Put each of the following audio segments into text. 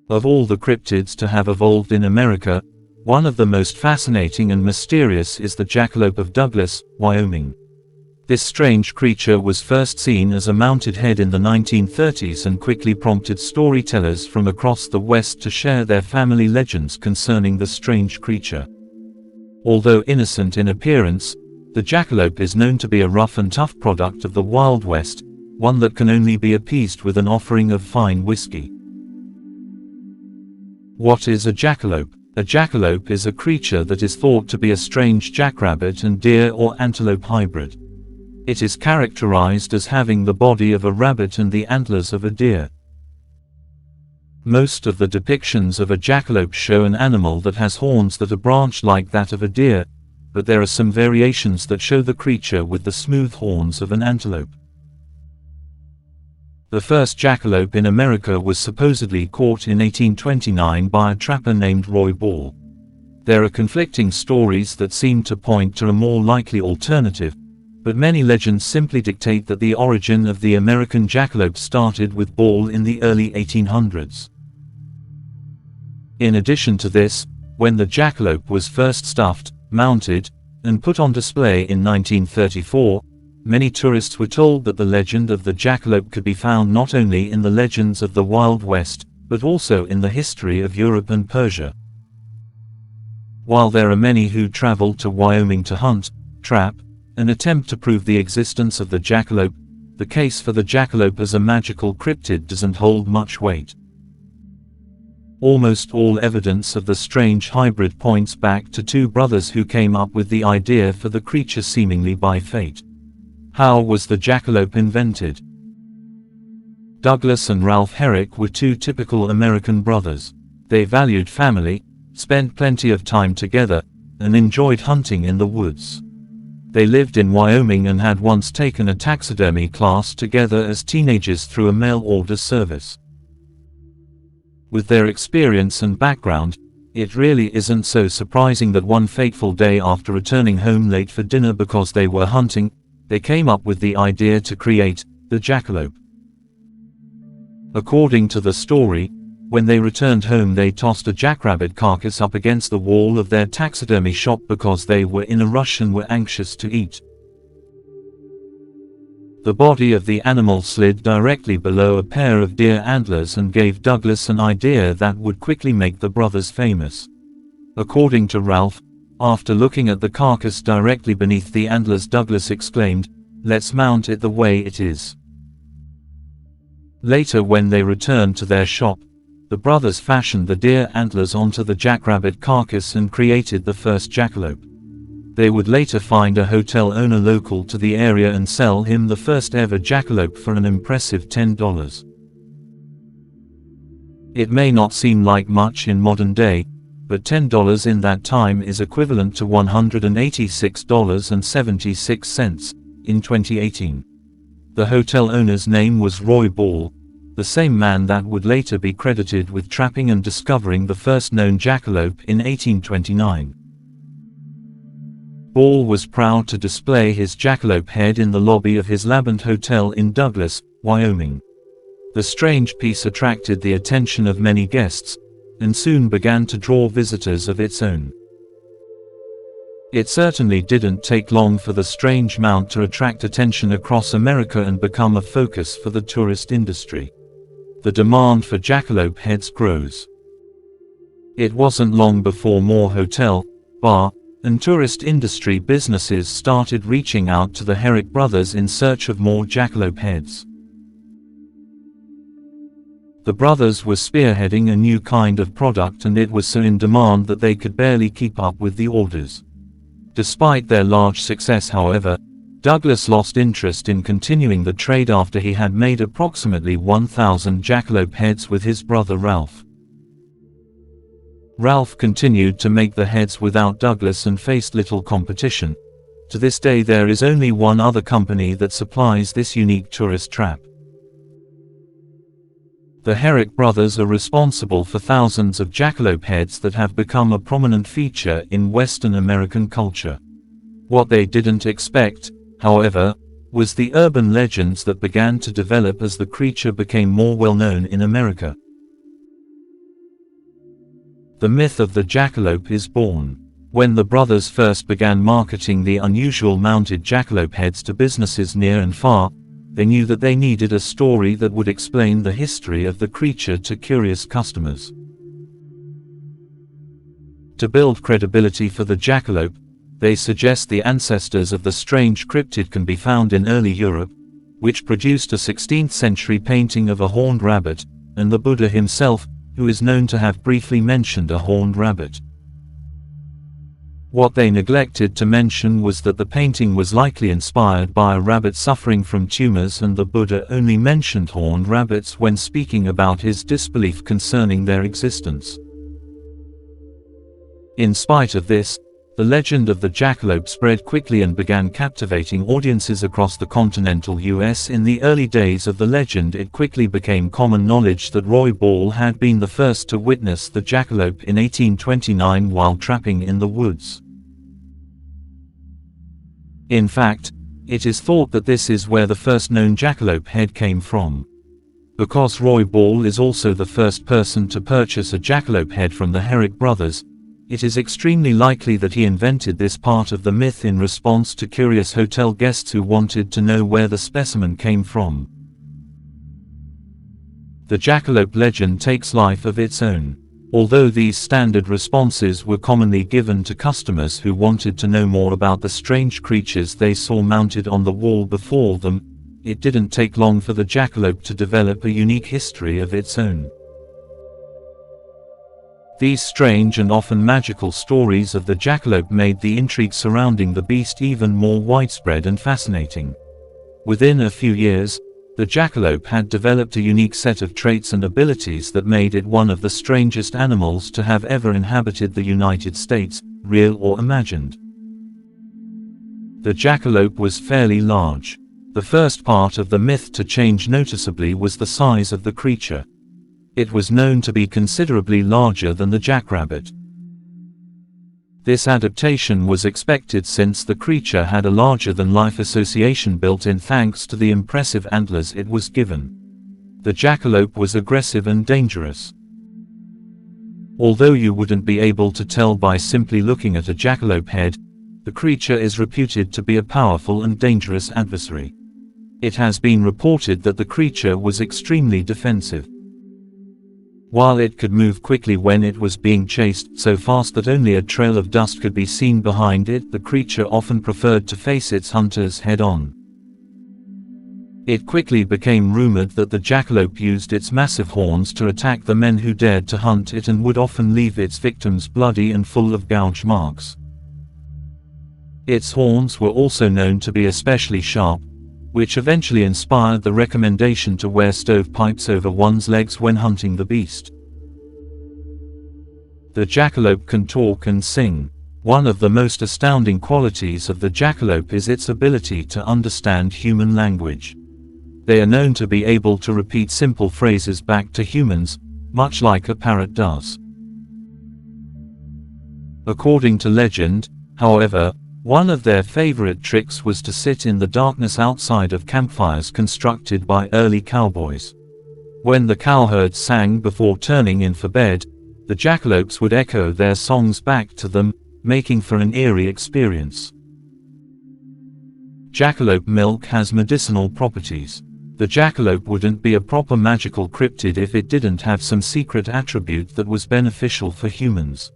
Of all the cryptids to have evolved in America, one of the most fascinating and mysterious is the jackalope of Douglas, Wyoming. This strange creature was first seen as a mounted head in the 1930s and quickly prompted storytellers from across the West to share their family legends concerning the strange creature. Although innocent in appearance, the jackalope is known to be a rough and tough product of the Wild West, one that can only be appeased with an offering of fine whiskey. What is a jackalope? A jackalope is a creature that is thought to be a strange jackrabbit and deer or antelope hybrid. It is characterized as having the body of a rabbit and the antlers of a deer. Most of the depictions of a jackalope show an animal that has horns that are branched like that of a deer, but there are some variations that show the creature with the smooth horns of an antelope. The first jackalope in America was supposedly caught in 1829 by a trapper named Roy Ball. There are conflicting stories that seem to point to a more likely alternative, but many legends simply dictate that the origin of the American jackalope started with Ball in the early 1800s. In addition to this, when the jackalope was first stuffed, mounted, and put on display in 1934, many tourists were told that the legend of the jackalope could be found not only in the legends of the Wild West, but also in the history of Europe and Persia. While there are many who travel to Wyoming to hunt, trap, and attempt to prove the existence of the jackalope, the case for the jackalope as a magical cryptid doesn't hold much weight. Almost all evidence of the strange hybrid points back to two brothers who came up with the idea for the creature seemingly by fate. How was the jackalope invented? Douglas and Ralph Herrick were two typical American brothers. They valued family, spent plenty of time together, and enjoyed hunting in the woods. They lived in Wyoming and had once taken a taxidermy class together as teenagers through a mail order service. With their experience and background, it really isn't so surprising that one fateful day after returning home late for dinner because they were hunting, they came up with the idea to create the jackalope. According to the story, when they returned home they tossed a jackrabbit carcass up against the wall of their taxidermy shop because they were in a rush and were anxious to eat. The body of the animal slid directly below a pair of deer antlers and gave Douglas an idea that would quickly make the brothers famous. According to Ralph, after looking at the carcass directly beneath the antlers, Douglas exclaimed, "Let's mount it the way it is." Later, when they returned to their shop, the brothers fashioned the deer antlers onto the jackrabbit carcass and created the first jackalope. They would later find a hotel owner local to the area and sell him the first ever jackalope for an impressive $10. It may not seem like much in modern day, but $10 in that time is equivalent to $186.76 in 2018. The hotel owner's name was Roy Ball, the same man that would later be credited with trapping and discovering the first known jackalope in 1829. Ball was proud to display his jackalope head in the lobby of his Labant Hotel in Douglas, Wyoming. The strange piece attracted the attention of many guests, and soon began to draw visitors of its own. It certainly didn't take long for the strange mount to attract attention across America and become a focus for the tourist industry. The demand for jackalope heads grows. It wasn't long before more hotel, bar, and tourist industry businesses started reaching out to the Herrick brothers in search of more jackalope heads. The brothers were spearheading a new kind of product, and it was so in demand that they could barely keep up with the orders. Despite their large success, however, Douglas lost interest in continuing the trade after he had made approximately 1,000 jackalope heads with his brother Ralph. Ralph continued to make the heads without Douglas and faced little competition. To this day there is only one other company that supplies this unique tourist trap. The Herrick brothers are responsible for thousands of jackalope heads that have become a prominent feature in Western American culture. What they didn't expect, however, was the urban legends that began to develop as the creature became more well known in America. The myth of the jackalope is born. When the brothers first began marketing the unusual mounted jackalope heads to businesses near and far, they knew that they needed a story that would explain the history of the creature to curious customers. To build credibility for the jackalope, they suggest the ancestors of the strange cryptid can be found in early Europe, which produced a 16th-century painting of a horned rabbit, and the Buddha himself, who is known to have briefly mentioned a horned rabbit. What they neglected to mention was that the painting was likely inspired by a rabbit suffering from tumors, and the Buddha only mentioned horned rabbits when speaking about his disbelief concerning their existence. In spite of this, the legend of the jackalope spread quickly and began captivating audiences across the continental US. In the early days of the legend, it quickly became common knowledge that Roy Ball had been the first to witness the jackalope in 1829 while trapping in the woods. In fact, it is thought that this is where the first known jackalope head came from. Because Roy Ball is also the first person to purchase a jackalope head from the Herrick brothers, it is extremely likely that he invented this part of the myth in response to curious hotel guests who wanted to know where the specimen came from. The jackalope legend takes life of its own. Although these standard responses were commonly given to customers who wanted to know more about the strange creatures they saw mounted on the wall before them, it didn't take long for the jackalope to develop a unique history of its own. These strange and often magical stories of the jackalope made the intrigue surrounding the beast even more widespread and fascinating. Within a few years, the jackalope had developed a unique set of traits and abilities that made it one of the strangest animals to have ever inhabited the United States, real or imagined. The jackalope was fairly large. The first part of the myth to change noticeably was the size of the creature. It was known to be considerably larger than the jackrabbit. This adaptation was expected since the creature had a larger-than-life association built in thanks to the impressive antlers it was given. The jackalope was aggressive and dangerous. Although you wouldn't be able to tell by simply looking at a jackalope head, the creature is reputed to be a powerful and dangerous adversary. It has been reported that the creature was extremely defensive. While it could move quickly when it was being chased, so fast that only a trail of dust could be seen behind it, the creature often preferred to face its hunters head-on. It quickly became rumored that the jackalope used its massive horns to attack the men who dared to hunt it, and would often leave its victims bloody and full of gouge marks. Its horns were also known to be especially sharp, which eventually inspired the recommendation to wear stovepipes over one's legs when hunting the beast. The jackalope can talk and sing. One of the most astounding qualities of the jackalope is its ability to understand human language. They are known to be able to repeat simple phrases back to humans, much like a parrot does. According to legend, however, one of their favorite tricks was to sit in the darkness outside of campfires constructed by early cowboys. When the cowherds sang before turning in for bed, the jackalopes would echo their songs back to them, making for an eerie experience. Jackalope milk has medicinal properties. The jackalope wouldn't be a proper magical cryptid if it didn't have some secret attribute that was beneficial for humans.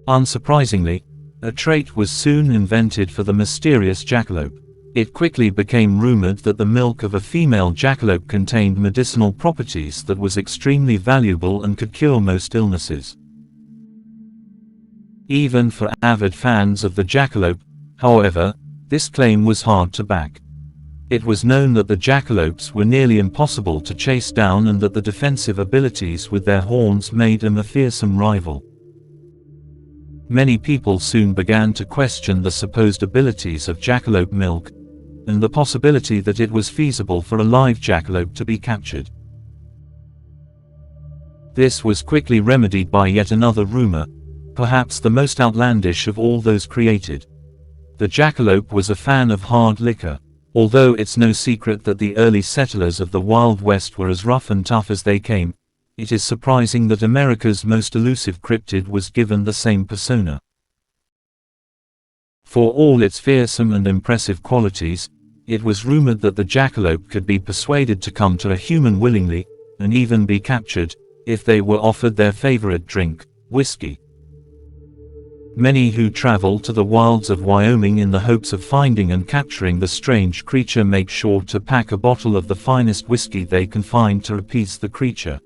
Unsurprisingly, a trait was soon invented for the mysterious jackalope. It quickly became rumored that the milk of a female jackalope contained medicinal properties that was extremely valuable and could cure most illnesses. Even for avid fans of the jackalope, however, this claim was hard to back. It was known that the jackalopes were nearly impossible to chase down, and that the defensive abilities with their horns made them a fearsome rival. Many people soon began to question the supposed abilities of jackalope milk, and the possibility that it was feasible for a live jackalope to be captured. This was quickly remedied by yet another rumor, perhaps the most outlandish of all those created. The jackalope was a fan of hard liquor. Although it's no secret that the early settlers of the Wild West were as rough and tough as they came, it is surprising that America's most elusive cryptid was given the same persona. For all its fearsome and impressive qualities, it was rumored that the jackalope could be persuaded to come to a human willingly, and even be captured, if they were offered their favorite drink, whiskey. Many who travel to the wilds of Wyoming in the hopes of finding and capturing the strange creature make sure to pack a bottle of the finest whiskey they can find to appease the creature.